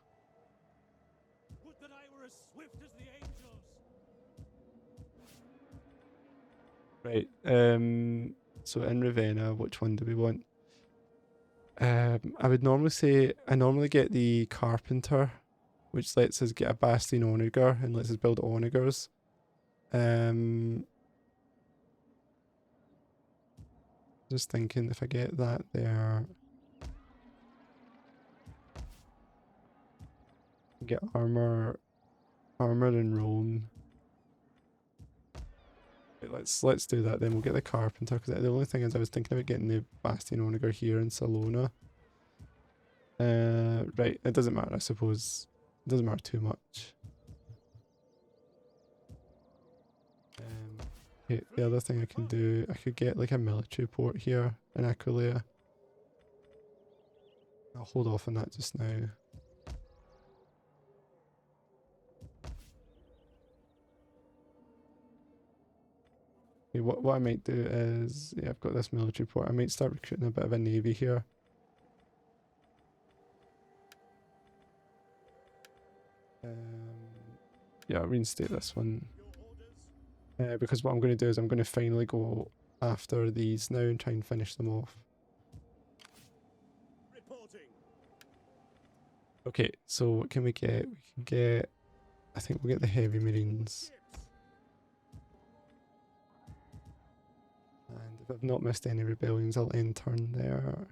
Would that I were as swift as the angels. Right. So in Ravenna, which one do we want? I would normally say I normally get the carpenter, which lets us get a bastion onager and lets us build onagers. Just thinking if I get that there, get armor in Rome. Right, let's do that then. We'll get the carpenter because the only thing is I was thinking about getting the bastion onager here in Salona. Right, it doesn't matter, I suppose. It doesn't matter too much. Okay, the other thing I can do, I could get like a military port here in Aquileia. I'll hold off on that just now. Okay, what I might do is, yeah, I've got this military port. I might start recruiting a bit of a navy here. Yeah, I'll reinstate this one. Because what I'm going to do is I'm going to finally go after these now and try and finish them off. Reporting. Okay, so what can we get? We can get, I think we'll get the heavy marines. And if I've not missed any rebellions, I'll end turn there.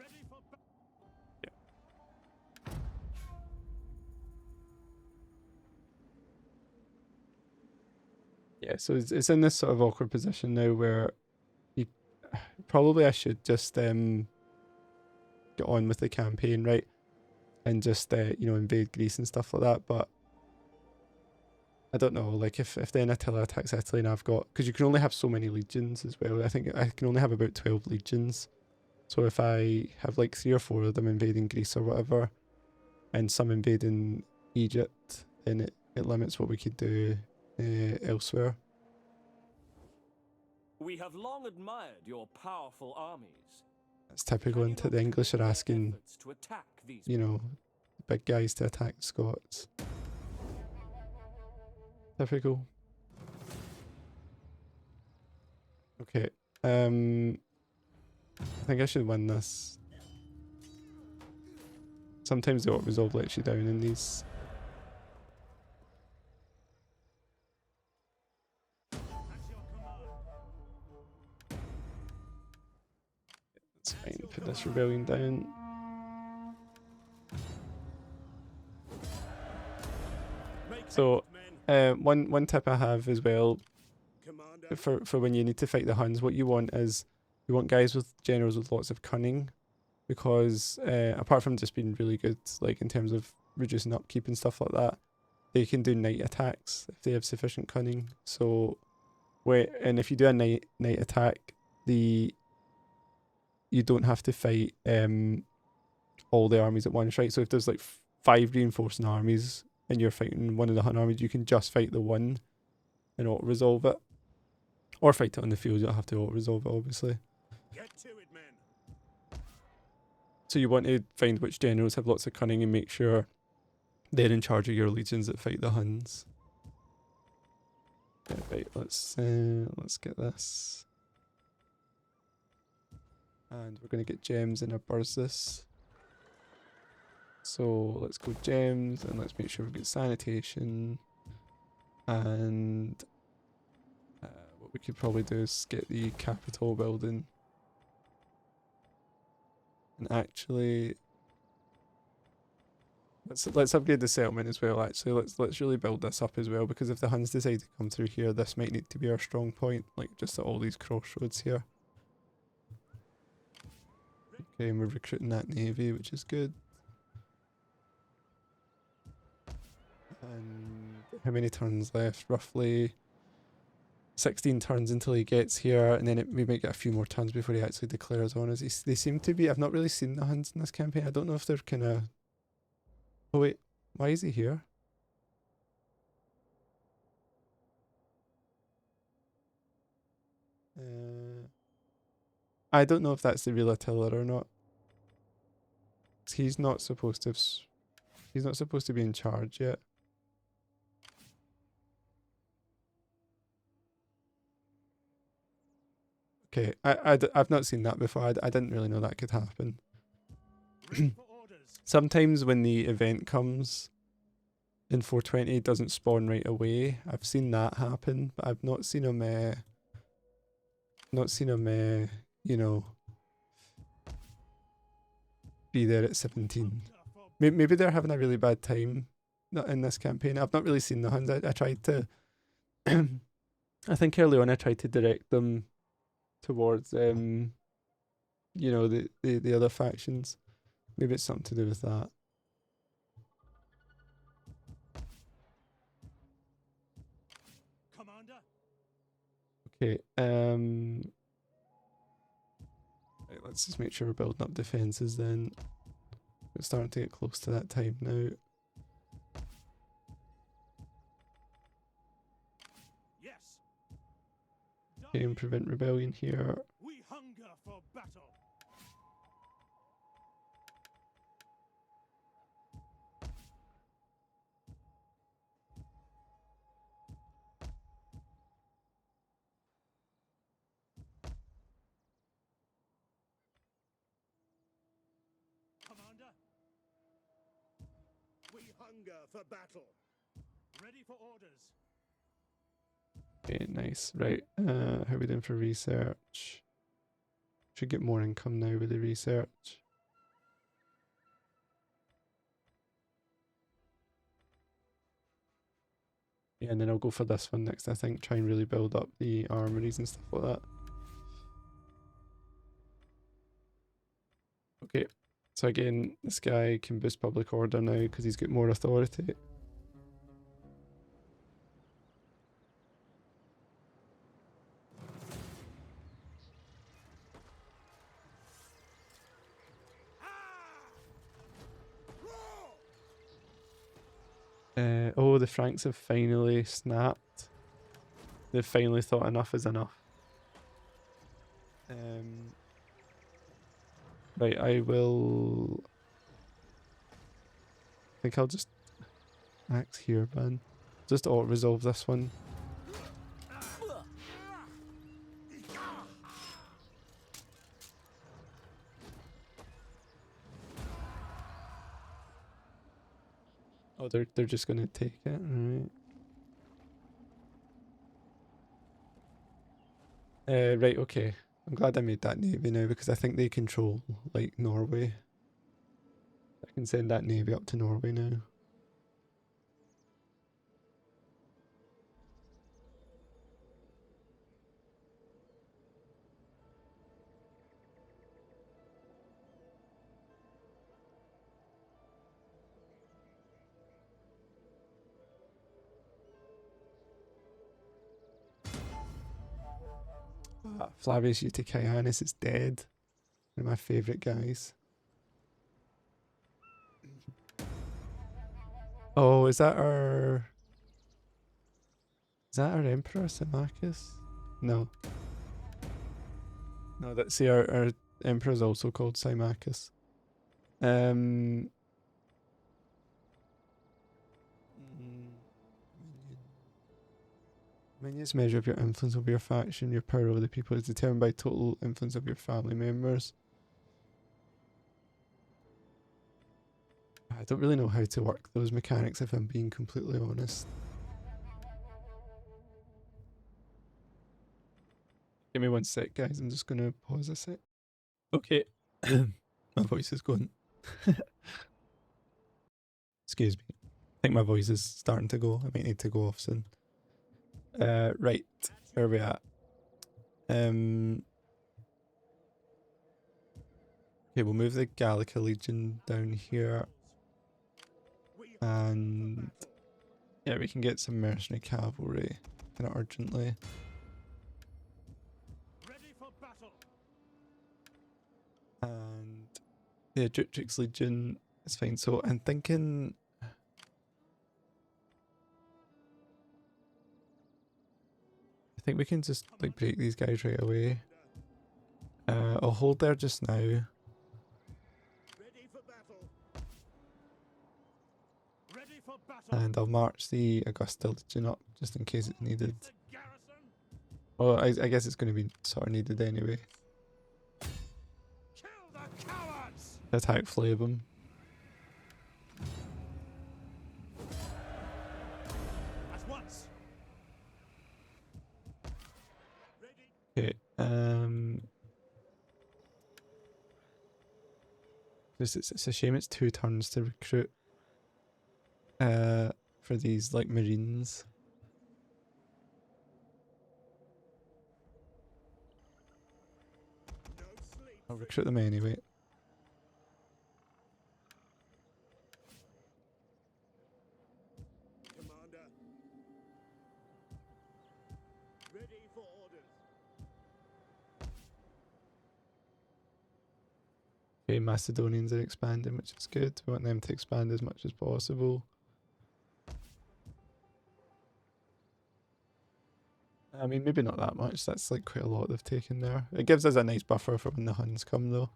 Ready for battle. Yeah, so it's in this sort of awkward position now where you probably I should just get on with the campaign, right? And just you know, invade Greece and stuff like that, but I don't know, like if then Attila attacks Italy and I've got, because you can only have so many legions as well. I think I can only have about 12 legions. So if I have like 3 or 4 of them invading Greece or whatever, and some invading Egypt, then it limits what we could do elsewhere. We have long admired your powerful armies. It's typical, Can you into not the English are commit your asking, efforts to attack these you know, big guys to attack the Scots. Typical. Okay. I think I should win this. Sometimes the auto resolve lets you down in these. It's fine. Put this rebellion down. So, one tip I have as well Commander. for when you need to fight the Huns, what you want is you want guys with generals with lots of cunning, because apart from just being really good, like in terms of reducing upkeep and stuff like that, they can do night attacks if they have sufficient cunning. So, and if you do a night attack, you don't have to fight all the armies at once, right? So if there's like 5 reinforcing armies and you're fighting one of the Hun armies, you can just fight the one and auto resolve it, or fight it on the field. You don't have to auto resolve it, obviously. Get to it, men. So you want to find which generals have lots of cunning and make sure they're in charge of your legions that fight the Huns. Yeah, right, let's get this. And we're going to get gems in our bursts. So let's go gems, and let's make sure we get sanitation. And what we could probably do is get the capital building. And actually, let's upgrade the settlement as well. Actually, let's really build this up as well, because if the Huns decide to come through here, this might need to be our strong point, like just at all these crossroads here. Okay, and we're recruiting that navy, which is good. And how many turns left? Roughly 16 turns until he gets here, and then we might get a few more turns before he actually declares on us. They seem to be. I've not really seen the Huns in this campaign. I don't know if they're kind of. Oh wait, why is he here? I don't know if that's the real Attila or not. He's not supposed to. He's not supposed to be in charge yet. Okay, I've not seen that before. I didn't really know that could happen. Sometimes when the event comes in 420, it doesn't spawn right away. I've seen that happen, but I've not seen him. You know, be there at 17. Maybe they're having a really bad time in this campaign. I've not really seen the Huns. I tried to. I think early on I tried to direct them towards you know, the other factions. Maybe it's something to do with that. Commander. Okay, right, let's just make sure we're building up defences then. We're starting to get close to that time now. Yes. Okay, and prevent rebellion here. We hunger for battle. Commander. We hunger for battle. Ready for orders. Okay, nice. Right, how are we doing for research? Should get more income now with the research. Yeah, and then I'll go for this one next, I think. Try and really build up the armories and stuff like that. Okay, so again, this guy can boost public order now because he's got more authority. Oh, the Franks have finally snapped. They've finally thought enough is enough. Right, I think I'll just axe here, man. Just auto-resolve this one. Oh, they're just gonna take it, right? Right, okay. I'm glad I made that navy now because I think they control, like, Norway. I can send that navy up to Norway now. Flavius Eutychianus is dead. One of my favourite guys. Oh, is that our Emperor Symmachus? No. No, that's our Emperor is also called Symmachus. Minions measure of your influence over your faction. Your power over the people is determined by total influence of your family members. I don't really know how to work those mechanics if I'm being completely honest. Give me one sec, guys. I'm just gonna pause a sec. Okay. My voice is going. Excuse me. I think my voice is starting to go. I might need to go off soon. Right. Where are we at? Okay, we'll move the Gallica Legion down here. And yeah, we can get some mercenary cavalry kind of urgently. Ready for battle. And yeah, Dutchik's Legion is fine. So I'm thinking I think we can just like break these guys right away. I'll hold there just now. Ready for battle. Ready for battle. And I'll march the Augusta Legion up just in case it's needed. The garrison. Well, I guess it's going to be sort of needed anyway. Kill the cowards. Attack Flabum. At once. Ready. Okay. It's a shame it's 2 turns to recruit. For these like Marines. No sleep. I'll recruit them anyway. Commander. Ready for orders. Okay, Macedonians are expanding, which is good. We want them to expand as much as possible. I mean, maybe not that much. That's like quite a lot they've taken there. It gives us a nice buffer for when the Huns come, though.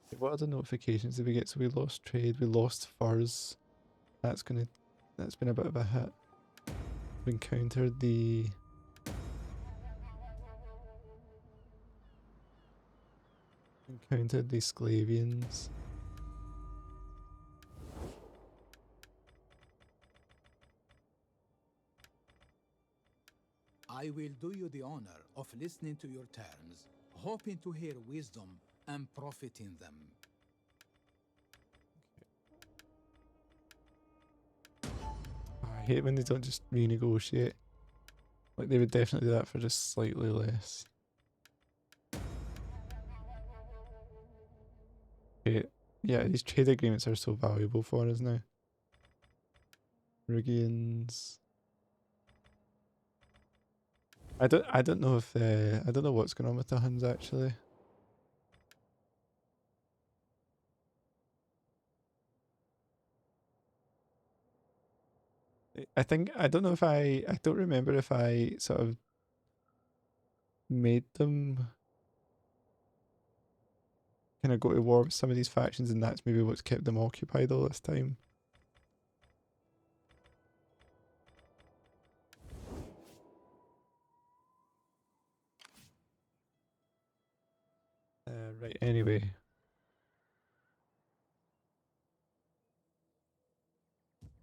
Okay, what other notifications did we get? So we lost trade, we lost furs. That's been a bit of a hit. We encountered the Sclavians. I will do you the honor of listening to your terms, hoping to hear wisdom and profit in them. hate when they don't just renegotiate. Like, they would definitely do that for just slightly less. Okay. Yeah, these trade agreements are so valuable for us now. Rigians. I don't know if I don't know what's going on with the Huns actually. I think I don't know if I don't remember if I sort of made them kind of go to war with some of these factions, and that's maybe what's kept them occupied all this time. Right, anyway.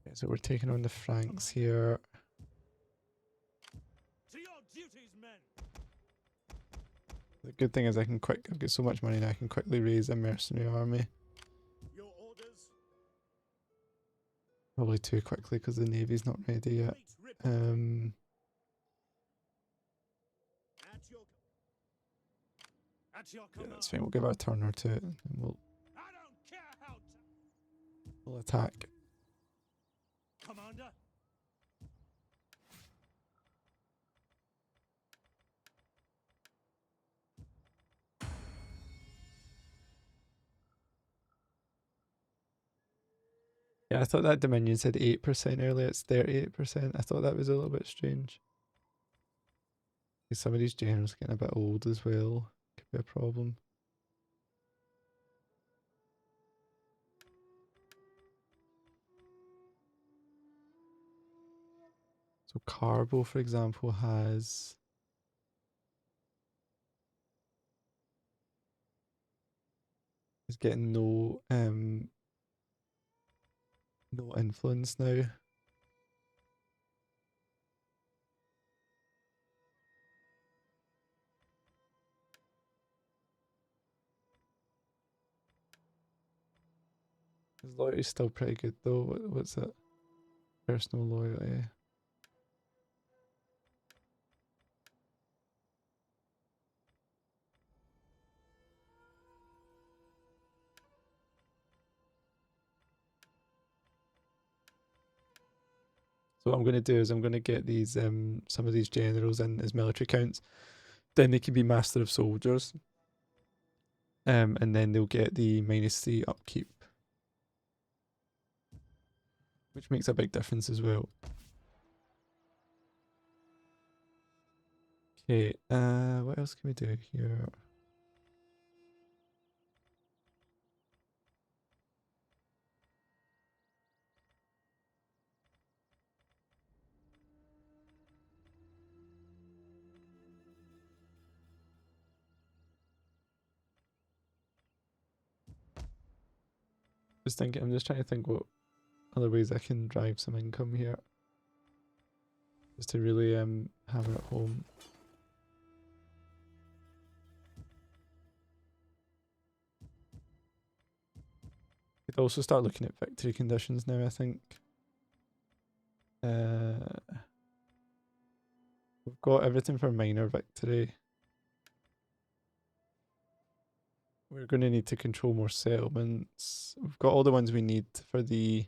Okay, so we're taking on the Franks here. To your duties, men. The good thing is I've got so much money now I can quickly raise a mercenary army. Your orders. Probably too quickly because the navy's not ready yet. Great report. At your At your Yeah, command. that's fine. We'll give it a turn or two and we'll I don't care how. we'll attack. Commander. Yeah, I thought that Dominion said 8% earlier. It's 38%. I thought that was a little bit strange. Some of these generals getting a bit old as well. Could be a problem. So Carbo, for example, is getting no influence now. His loyalty's still pretty good though. What's it? Personal loyalty. So what I'm going to do is I'm going to get these some of these generals in as military counts. Then they can be master of soldiers. And then they'll get the -3 upkeep, which makes a big difference as well. Okay, what else can we do here? I'm just trying to think what other ways I can drive some income here. Just to really hammer it home. Could also start looking at victory conditions now, I think. We've got everything for minor victory. We're going to need to control more settlements. We've got all the ones we need for the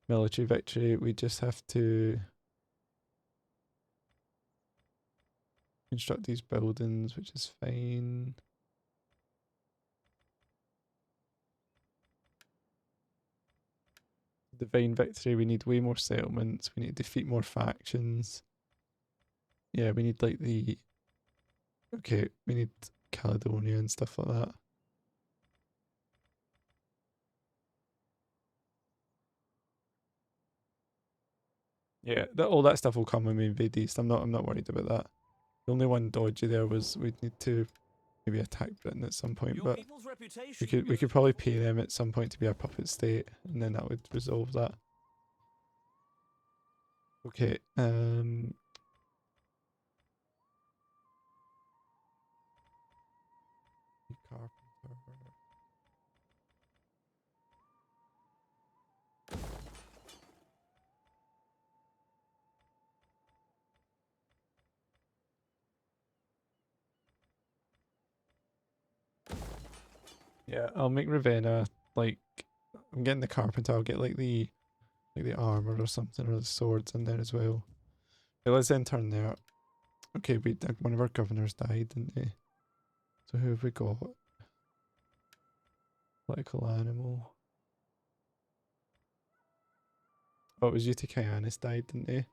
military victory. We just have to construct these buildings, which is fine. Divine victory, we need way more settlements. We need to defeat more factions. Yeah, we need like the... Okay, we need Caledonia and stuff like that. Yeah, all that stuff will come when we invade East. I'm not worried about that. The only one dodgy there was we'd need to maybe attack Britain at some point, Your but people's reputation we could goes probably before pay them at some point to be our puppet state, and then that would resolve that. Okay, carpenter. Yeah, I'll make Ravenna, like, I'm getting the carpenter, I'll get like the armor or something, or the swords in there as well. Okay, let's then turn there. Okay, one of our governors died, didn't they? So who have we got? Political animal. Oh, it was Eutychianus died, didn't they?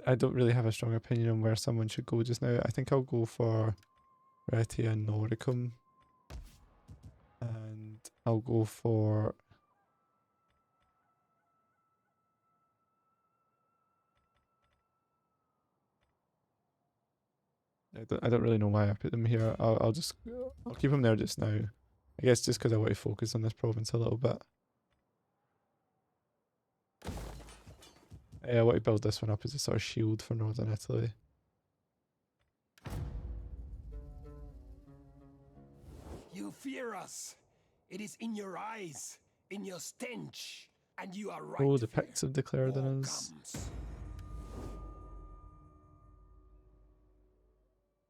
I don't really have a strong opinion on where someone should go just now. I think I'll go for Retia Noricum. And I'll go for... I don't really know why I put them here. I'll keep them there just now. I guess just because I want to focus on this province a little bit. I want to build this one up as a sort of shield for northern Italy. You fear us. It is in your eyes, in your stench, and you are right. Oh, to the Picts have declared on us. comes.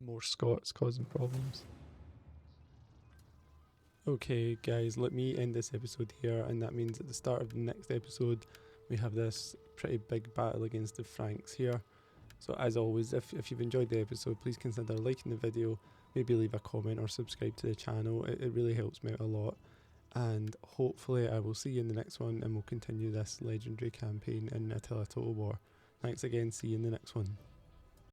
More Scots causing problems. Okay guys, let me end this episode here, and that means at the start of the next episode we have this pretty big battle against the Franks here. So as always, if you've enjoyed the episode, please consider liking the video, maybe leave a comment or subscribe to the channel. It really helps me out a lot, and hopefully I will see you in the next one and we'll continue this legendary campaign in Attila Total War. Thanks again, see you in the next one.